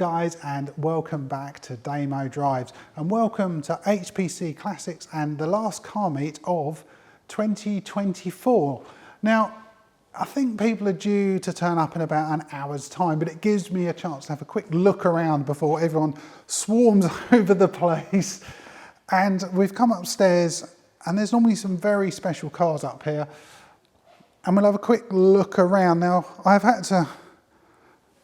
guys, and welcome back to Demo Drives, and welcome to HPC Classics and the last car meet of 2024. Now, I think people are due to turn up in about an hour's time, but it gives me a chance to have a quick look around before everyone swarms over the place. And we've come upstairs and there's normally some very special cars up here, and we'll have a quick look around. Now, I've got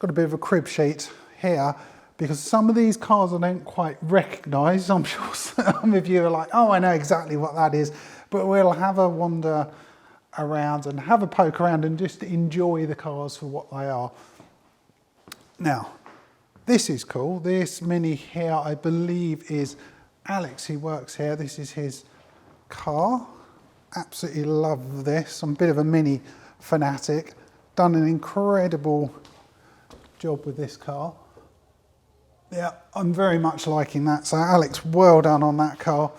a bit of a crib sheet here because some of these cars I don't quite recognise. I'm sure some of you are like, oh, I know exactly what that is, but we'll have a wander around and have a poke around and just enjoy the cars for what they are. Now, this is cool. This Mini here, I believe, is Alex, who works here. This is his car. Absolutely love this. I'm a bit of a Mini fanatic. Done an incredible job with this car. Yeah, I'm very much liking that. So Alex, well done on that car.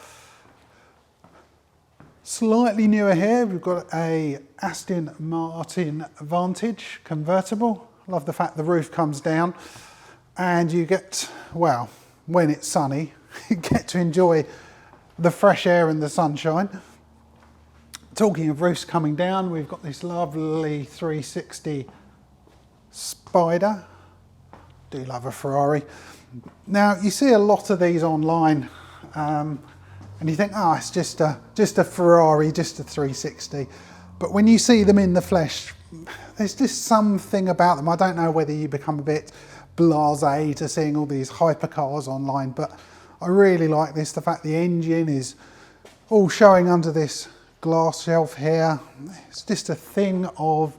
Slightly newer here, we've got a Aston Martin Vantage convertible. Love the fact the roof comes down and you get, well, when it's sunny, you get to enjoy the fresh air and the sunshine. Talking of roofs coming down, we've got this lovely 360 Spider. Do love a Ferrari. Now, you see a lot of these online and you think, oh, it's just a Ferrari, just a 360. But when you see them in the flesh, there's just something about them. I don't know whether you become a bit blasé to seeing all these hypercars online, but I really like this. The fact the engine is all showing under this glass shelf here. It's just a thing of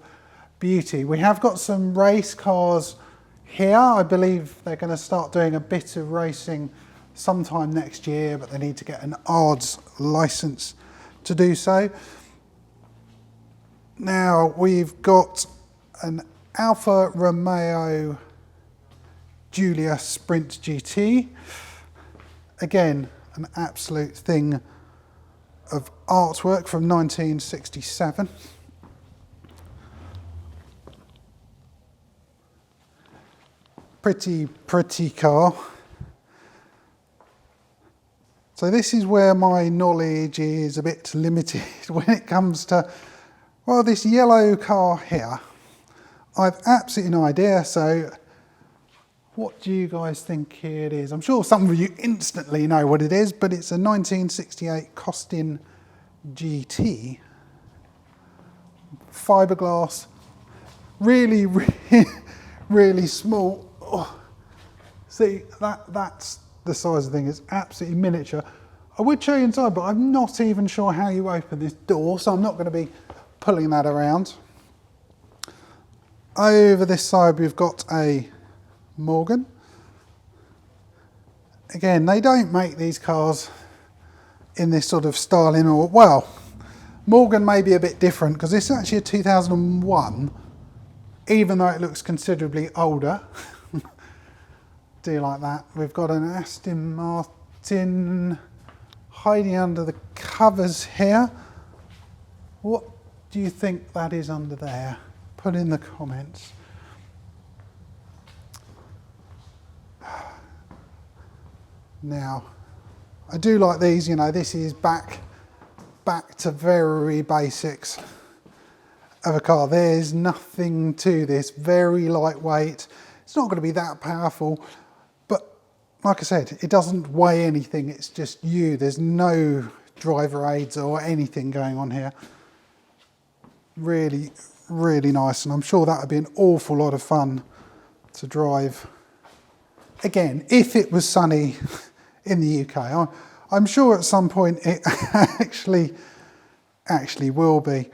beauty. We have got some race cars here. I believe they're going to start doing a bit of racing sometime next year, but they need to get an ARDS license to do so. Now, we've got an Alfa Romeo Giulia Sprint GT. Again, an absolute thing of artwork from 1967. Pretty car. So this is where my knowledge is a bit limited when it comes to, well, this yellow car here. I've absolutely no idea, so what do you guys think it is? I'm sure some of you instantly know what it is, but it's a 1968 Costin GT. Fiberglass, really, really small. Oh, see, that's the size of the thing. It's absolutely miniature. I would show you inside, but I'm not even sure how you open this door, so I'm not going to be pulling that around. Over this side, we've got a Morgan. Again, they don't make these cars in this sort of style anymore. Well, Morgan may be a bit different because this is actually a 2001, even though it looks considerably older. Do you like that? We've got an Aston Martin hiding under the covers here. What do you think that is under there? Put in the comments. Now, I do like these, you know, this is back to very basics of a car. There's nothing to this, very lightweight. It's not going to be that powerful, but like I said, it doesn't weigh anything, it's just you. There's no driver aids or anything going on here. Really, really nice, and I'm sure that would be an awful lot of fun to drive. Again, if it was sunny in the UK, I'm sure at some point it actually will be.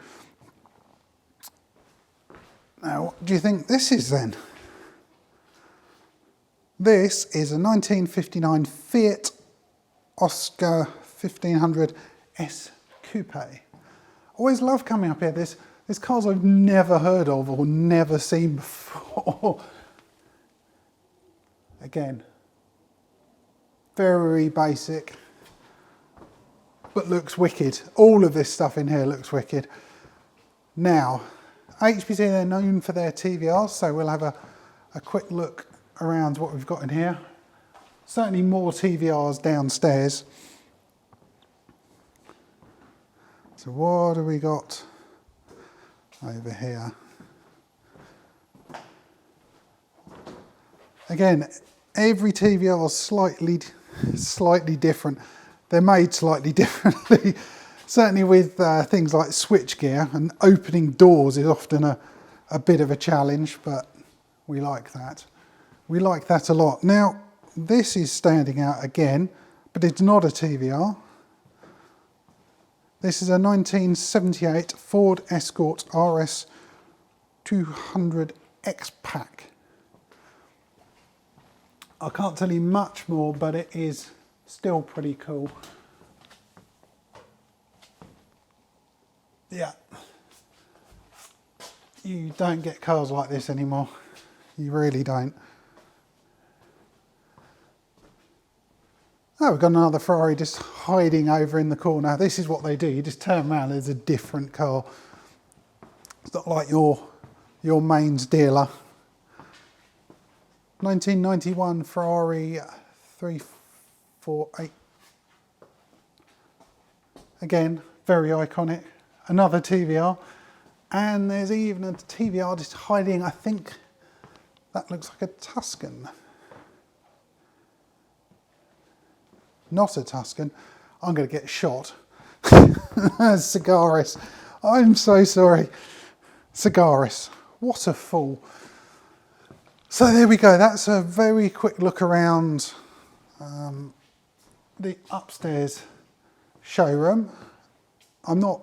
Now, what do you think this is then? This is a 1959 Fiat Oscar 1500 S Coupe. Always love coming up here. There's cars I've never heard of or never seen before. Again, very basic, but looks wicked. All of this stuff in here looks wicked. Now, HPC, they're known for their TVRs, so we'll have a quick look around what we've got in here. Certainly more TVRs downstairs. So what have we got over here? Again, every TVR is slightly different. They're made slightly differently. Certainly with things like switchgear, and opening doors is often a bit of a challenge, but we like that. We like that a lot. Now, this is standing out again, but it's not a TVR. This is a 1978 Ford Escort RS 200 X-Pack. I can't tell you much more, but it is still pretty cool. Yeah. You don't get cars like this anymore. You really don't. Oh, we've got another Ferrari just hiding over in the corner. This is what they do. You just turn around, there's a different car. It's not like your mains dealer. 1991 Ferrari 348. Again, very iconic. Another TVR. And there's even a TVR just hiding, I think that looks like a Tuscan. Not a Tuscan. I'm going to get shot. Cigaris. I'm so sorry. Cigaris. What a fool. So there we go. That's a very quick look around the upstairs showroom. I'm not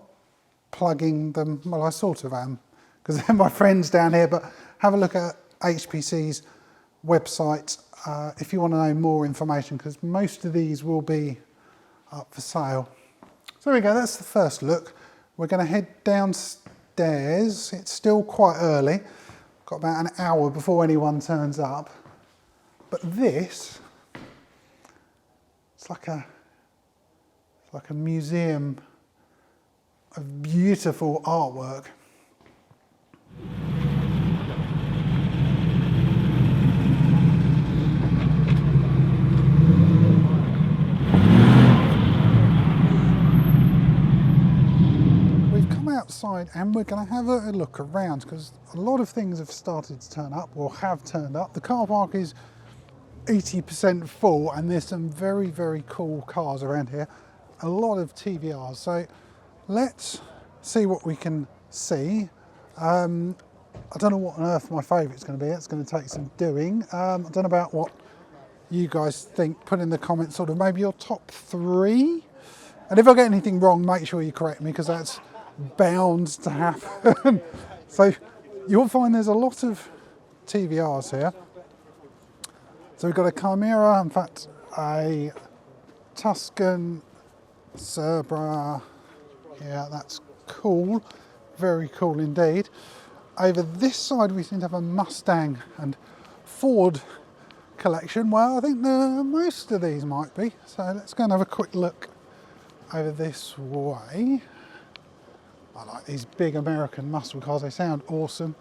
plugging them, well, I sort of am, because they're my friends down here, but have a look at HPC's website if you want to know more information, because most of these will be up for sale. So there we go, that's the first look. We're going to head downstairs. It's still quite early. Got about an hour before anyone turns up. But this, it's like a museum of beautiful artwork. Outside, and we're going to have a look around, because a lot of things have started to turn up, or have turned up. The car park is 80% full, and there's some very, very cool cars around here. A lot of TVRs. So let's see what we can see. I don't know what on earth my favourite's going to be. It's going to take some doing. I don't know about what you guys think. Put in the comments sort of maybe your top 3. And if I get anything wrong, make sure you correct me, because that's bound to happen. So you'll find there's a lot of TVRs here. So we've got a Chimera, in fact a Tuscan, Cerbera. Yeah, that's cool, very cool indeed. Over this side we seem to have a Mustang and Ford collection. Well, I think most of these might be. So let's go and have a quick look over this way. I like these big American muscle cars, they sound awesome.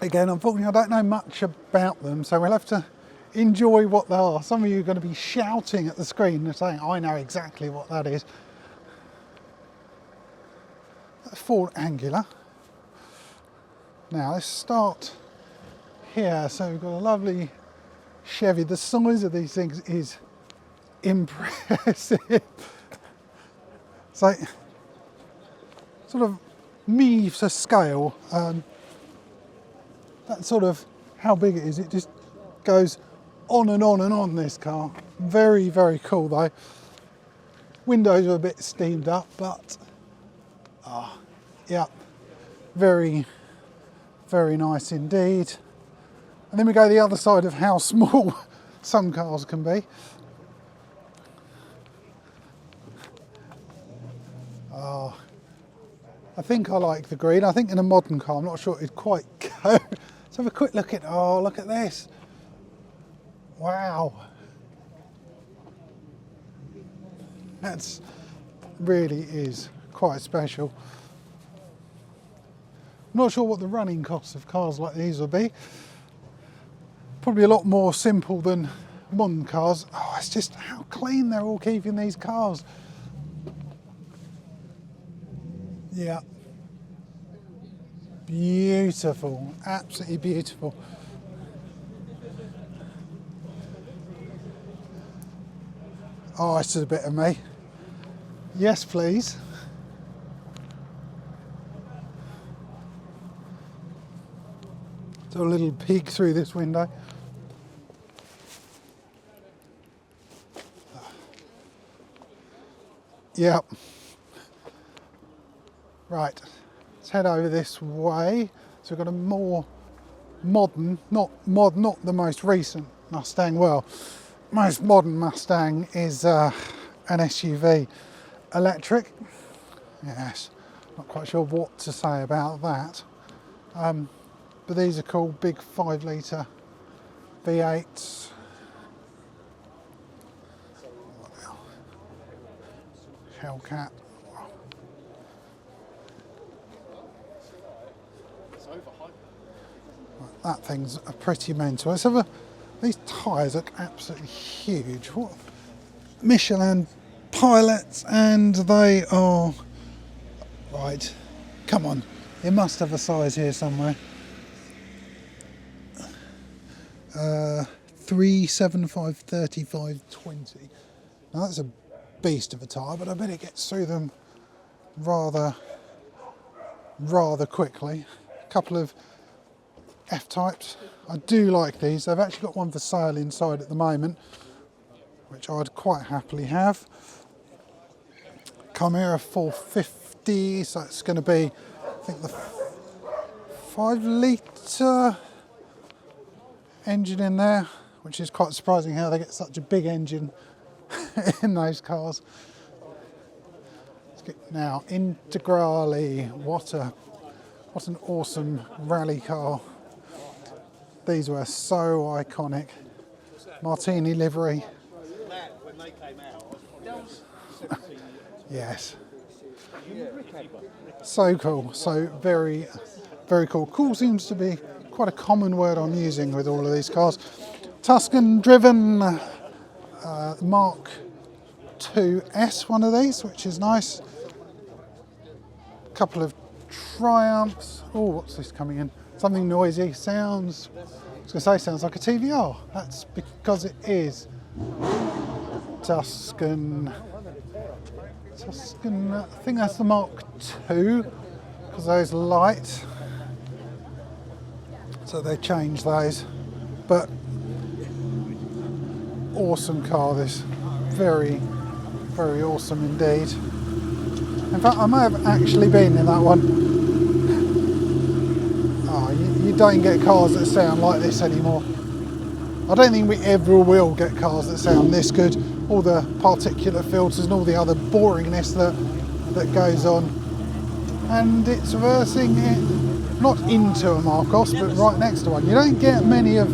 Again, unfortunately I don't know much about them, so we'll have to enjoy what they are. Some of you are going to be shouting at the screen and saying, I know exactly what that is. That's Ford Angular. Now let's start here. So we've got a lovely Chevy. The size of these things is impressive. So, sort of me to scale, that's sort of how big it is. It just goes on and on and on, this car. Very, very cool though. Windows are a bit steamed up, but yeah, very, very nice indeed. And then we go the other side of how small some cars can be. I think I like the green. I think in a modern car, I'm not sure it'd quite go. Let's have a quick look at, oh, look at this. Wow. That's really is quite special. I'm not sure what the running costs of cars like these will be, probably a lot more simple than modern cars. Oh, it's just how clean they're all keeping these cars. Yeah. Beautiful, absolutely beautiful. Oh, it's just a bit of me. Yes, please. So a little peek through this window. Yep. Right, let's head over this way. So we've got a more modern, not the most recent Mustang. Well, most modern Mustang is an SUV electric. Yes, not quite sure what to say about that. But these are cool, big 5 litre V8s. Hellcat. That thing's a pretty mental. Let's have a, these tyres look absolutely huge. What? Michelin pilots, and they are, right, come on, it must have a size here somewhere. 375 35 20. Now that's a beast of a tyre, but I bet it gets through them rather quickly. A couple of F-types. I do like these. They've actually got one for sale inside at the moment, which I'd quite happily have. Chimera 450, so it's going to be, I think, the 5 litre engine in there, which is quite surprising how they get such a big engine in those cars. Let's get now Integrale. What an awesome rally car. These were so iconic. Martini livery. Yes. So cool. So very cool. Cool seems to be quite a common word I'm using with all of these cars. Tuscan driven Mark IIS, one of these, which is nice. A couple of Triumphs. Oh, what's this coming in? Something noisy. Sounds, I was going to say, sounds like a TVR. That's because it is Tuscan. I think that's the Mark II, because those light. So they changed those. But awesome car, this. Very awesome indeed. In fact, I may have actually been in that one. Oh, you don't get cars that sound like this anymore. I don't think we ever will get cars that sound this good. All the particulate filters and all the other boringness that goes on. And it's reversing it, not into a Marcos, but right next to one. You don't get many of...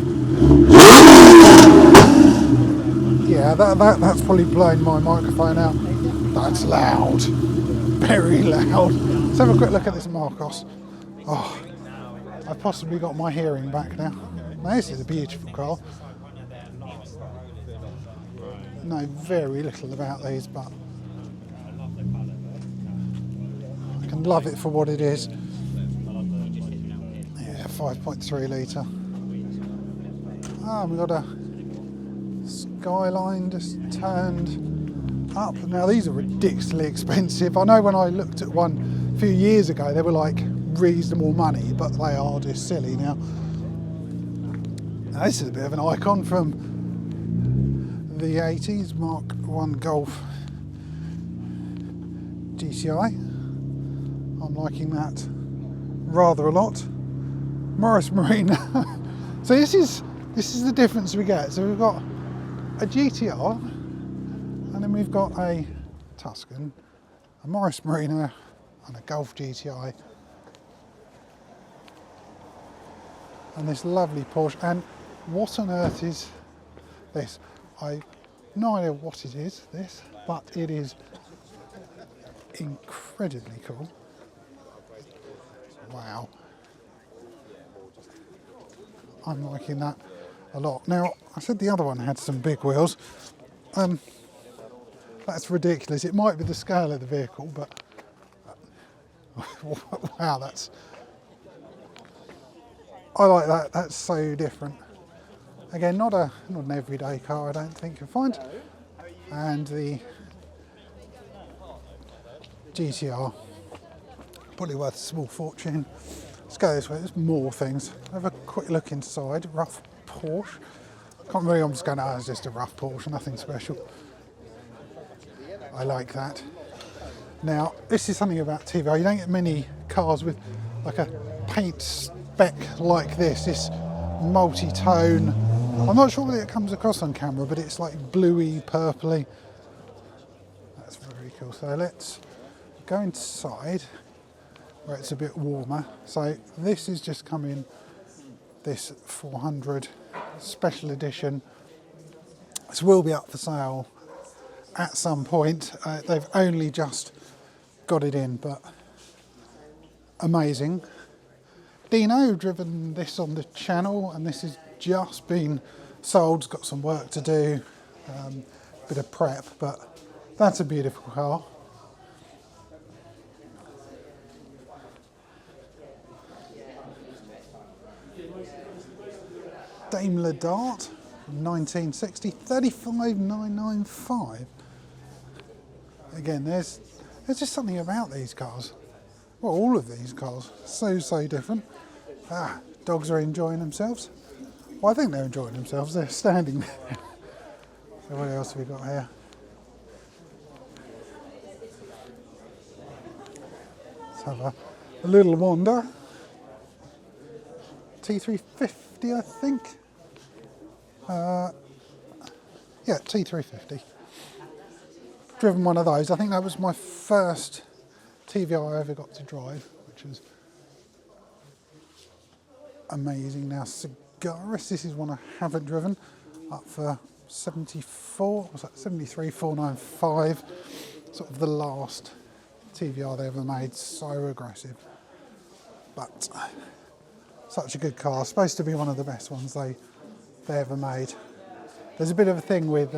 Yeah, that's probably blown my microphone out. That's loud. Very loud. Let's have a quick look at this Marcos. Oh, I've possibly got my hearing back now. Now this is a beautiful car. Know very little about these, but I can love it for what it is. Yeah, 5.3 litre. Ah, we've got a Skyline just turned up. Now these are ridiculously expensive. I know when I looked at one a few years ago, they were like reasonable money, but they are just silly now. Now this is a bit of an icon from the 80s, Mark I Golf GTI. I'm liking that rather a lot. Morris Marina. So this is the difference we get. So we've got a GTR, and then we've got a Tuscan, a Morris Marina, and a Golf GTI, and this lovely Porsche. And what on earth is this? I've no idea what it is, this, but it is incredibly cool. Wow. I'm liking that. a lot. Now, I said the other one had some big wheels. That's ridiculous. It might be the scale of the vehicle, but wow, I like that. That's so different. Again, not an everyday car, I don't think you'll find. And the GTR, probably worth a small fortune. Let's go this way. There's more things. Have a quick look inside. Rough Porsche. Can't really. I'm just going, oh, it's just a rough Porsche, nothing special. I like that. Now, this is something about TVR. You don't get many cars with like a paint spec like this. This multi-tone. I'm not sure whether it comes across on camera, but it's like bluey, purpley. That's very cool. So let's go inside where it's a bit warmer. So this is just coming, this 400 special edition. This will be up for sale at some point. They've only just got it in, but amazing. Dino driven this on the channel, and this has just been sold. It's got some work to do, bit of prep, but that's a beautiful car. Daimler Dart, 1960, 35,995. Again, there's just something about these cars. Well, all of these cars, so different. Dogs are enjoying themselves. Well, I think they're enjoying themselves. They're standing there. So what else have we got here? Let's have a little wander. T350, I think. Yeah, T350. Driven one of those. I think that was my first TVR I ever got to drive, which was amazing. Now, Cigaris, this is one I haven't driven, up for 74, was that 73,495, sort of the last TVR they ever made. So aggressive, but such a good car. Supposed to be one of the best ones they ever made. There's a bit of a thing with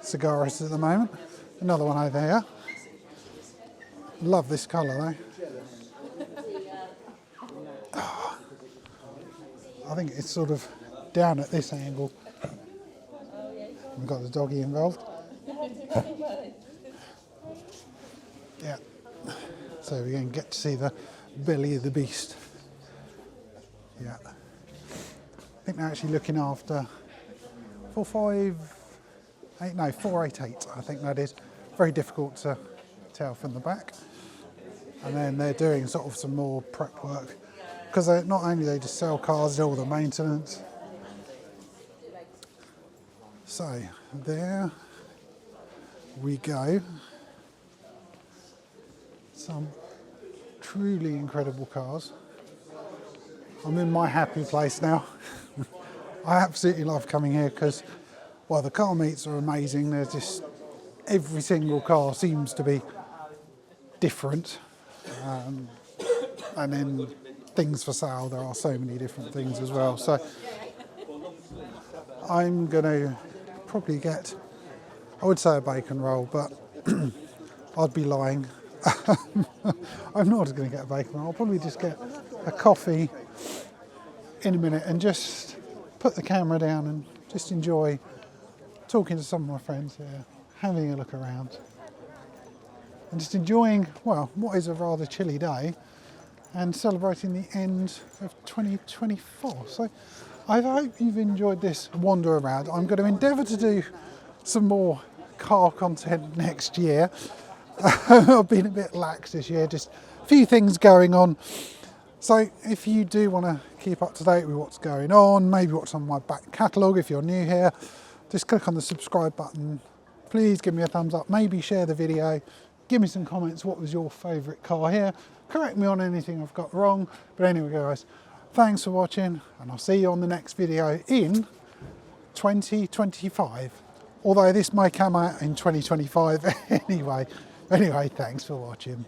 Cigaris at the moment. Another one over here. Love this colour though. Oh, I think it's sort of down at this angle. We've got the doggy involved. Yeah. So we can get to see the belly of the beast. Yeah. I think they're actually looking after 488, I think that is. Very difficult to tell from the back. And then they're doing sort of some more prep work, because not only they just sell cars, do all the maintenance. So there we go. Some truly incredible cars. I'm in my happy place now. I absolutely love coming here because, well, the car meets are amazing. There's just every single car seems to be different. And then things for sale, there are so many different things as well. So I'm going to probably get, I would say a bacon roll, but I'd be lying. I'm not going to get a bacon roll. I'll probably just get a coffee in a minute and just put the camera down and just enjoy talking to some of my friends here, having a look around, and just enjoying, well, what is a rather chilly day and celebrating the end of 2024. So I hope you've enjoyed this wander around. I'm going to endeavour to do some more car content next year. I've been a bit lax this year, just a few things going on. So if you do want to keep up to date with what's going on, maybe watch some of my back catalogue if you're new here, just click on the subscribe button. Please give me a thumbs up, maybe share the video, give me some comments. What was your favourite car here? Correct me on anything I've got wrong. But anyway guys, thanks for watching, and I'll see you on the next video in 2025. Although this may come out in 2025 anyway. Anyway, thanks for watching.